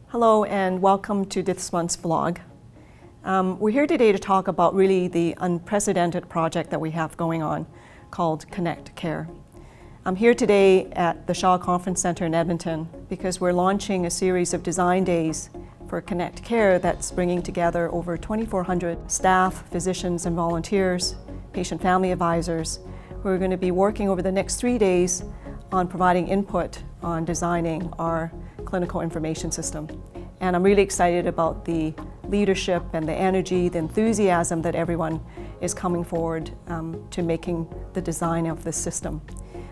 Hello and welcome to this month's vlog. We're here today to talk about really the unprecedented project that we have going on called Connect Care. I'm here today at the Shaw Conference Center in Edmonton because we're launching a series of design days for Connect Care that's bringing together over 2,400 staff, physicians and volunteers, patient family advisors who are going to be working over the next 3 days on providing input on designing our clinical information system. And I'm really excited about the leadership and the energy, the enthusiasm that everyone is coming forward to making the design of this system.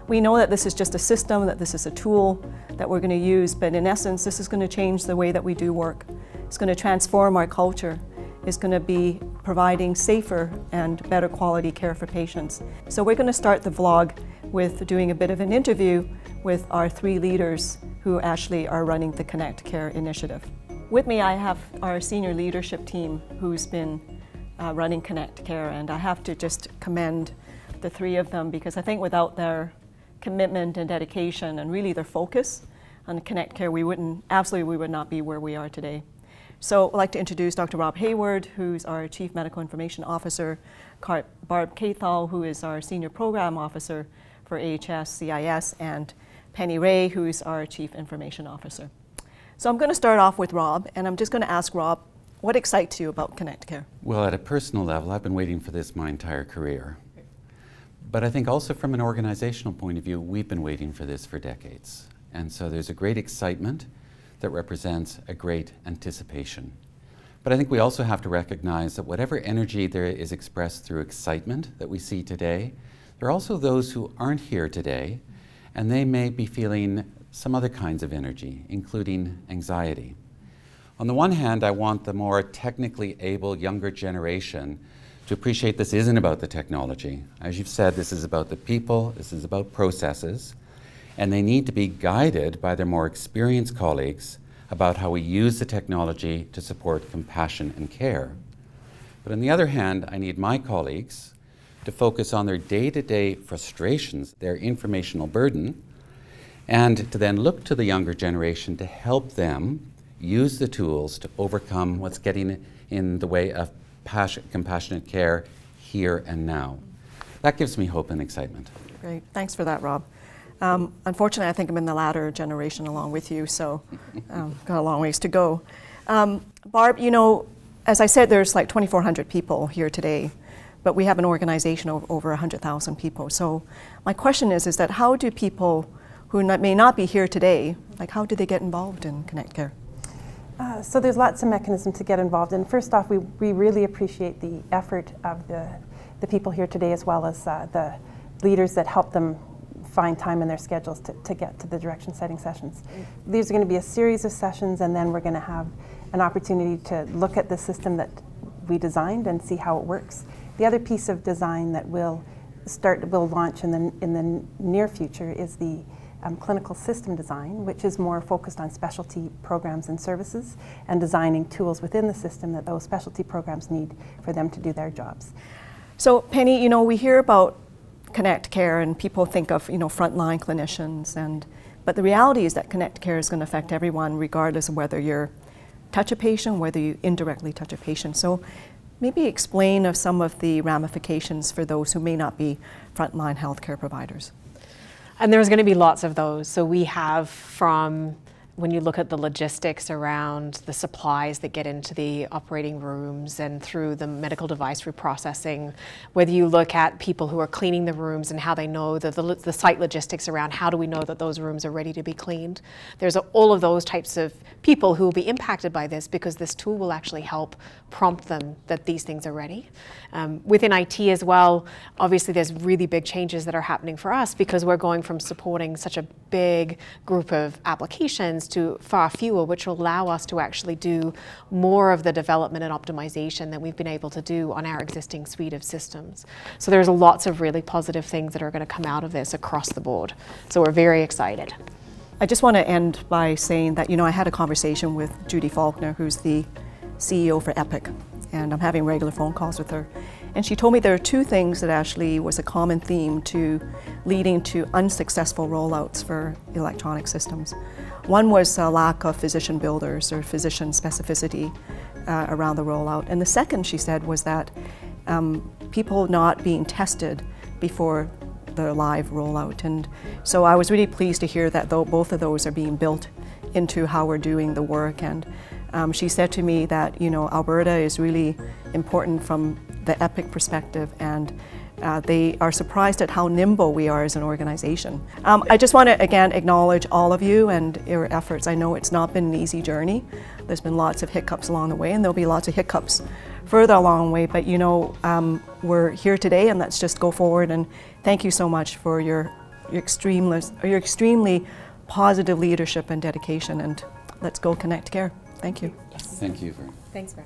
We know that this is just a system, that this is a tool that we're going to use, but in essence this is going to change the way that we do work. It's going to transform our culture. It's going to be providing safer and better quality care for patients. So we're going to start the vlog with doing a bit of an interview with our 3 leaders who actually are running the Connect Care initiative. With me I have our senior leadership team who's been running Connect Care, and I have to just commend the 3 of them because I think without their commitment and dedication and really their focus on Connect Care we would not be where we are today. So I'd like to introduce Dr. Rob Hayward, who's our Chief Medical Information Officer, Barb Cathal, who is our Senior Program Officer for AHS CIS, and Penny Ray, who's our Chief Information Officer. So I'm going to start off with Rob, and I'm just going to ask Rob, what excites you about Connect Care? Well, at a personal level, I've been waiting for this my entire career. But I think also from an organizational point of view, we've been waiting for this for decades. And so there's a great excitement that represents a great anticipation. But I think we also have to recognize that whatever energy there is expressed through excitement that we see today, there are also those who aren't here today, and they may be feeling some other kinds of energy, including anxiety. On the one hand, I want the more technically able younger generation to appreciate this isn't about the technology. As you've said, this is about the people, this is about processes, and they need to be guided by their more experienced colleagues about how we use the technology to support compassion and care. But on the other hand, I need my colleagues to focus on their day-to-day frustrations, their informational burden, and to then look to the younger generation to help them use the tools to overcome what's getting in the way of compassionate care here and now. That gives me hope and excitement. Great, thanks for that, Rob. Unfortunately, I think I'm in the latter generation along with you, so got a long ways to go. Barb, you know, as I said, there's like 2,400 people here today, but we have an organization of over 100,000 people. So my question is that how do people who may not be here today, like how do they get involved in Connect Care? So there's lots of mechanisms to get involved in. First off, we really appreciate the effort of the people here today, as well as the leaders that help them find time in their schedules to get to the direction setting sessions. These are going to be a series of sessions, and then we're going to have an opportunity to look at the system that we designed and see how it works. The other piece of design that we'll launch in the near future is the clinical system design, which is more focused on specialty programs and services and designing tools within the system that those specialty programs need for them to do their jobs. So Penny, you know, we hear about Connect Care and people think of, you know, frontline clinicians, but the reality is that Connect Care is going to affect everyone regardless of whether you touch a patient, whether you indirectly touch a patient. So maybe explain of some of the ramifications for those who may not be frontline healthcare providers. And there's going to be lots of those. So we have, from when you look at the logistics around the supplies that get into the operating rooms and through the medical device reprocessing, whether you look at people who are cleaning the rooms and how they know that the site logistics around how do we know that those rooms are ready to be cleaned. There's all of those types of people who will be impacted by this because this tool will actually help prompt them that these things are ready. Within IT as well, obviously there's really big changes that are happening for us because we're going from supporting such a big group of applications to far fewer, which will allow us to actually do more of the development and optimization that we've been able to do on our existing suite of systems. So there's lots of really positive things that are going to come out of this across the board. So we're very excited. I just want to end by saying that, you know, I had a conversation with Judy Faulkner, who's the CEO for Epic, and I'm having regular phone calls with her. And she told me there are two things that actually was a common theme to leading to unsuccessful rollouts for electronic systems. One was a lack of physician builders or physician specificity around the rollout. And the second, she said, was that people not being tested before the live rollout. And so I was really pleased to hear that both of those are being built into how we're doing the work. And she said to me that, you know, Alberta is really important from the EPIC perspective, and they are surprised at how nimble we are as an organization. I just want to again acknowledge all of you and your efforts. I know it's not been an easy journey. There's been lots of hiccups along the way, and there'll be lots of hiccups further along the way, but you know, we're here today, and let's just go forward. And thank you so much for your extremely positive leadership and dedication, and let's go connect care. Thank you. Yes. Thank you. Thanks, Brad.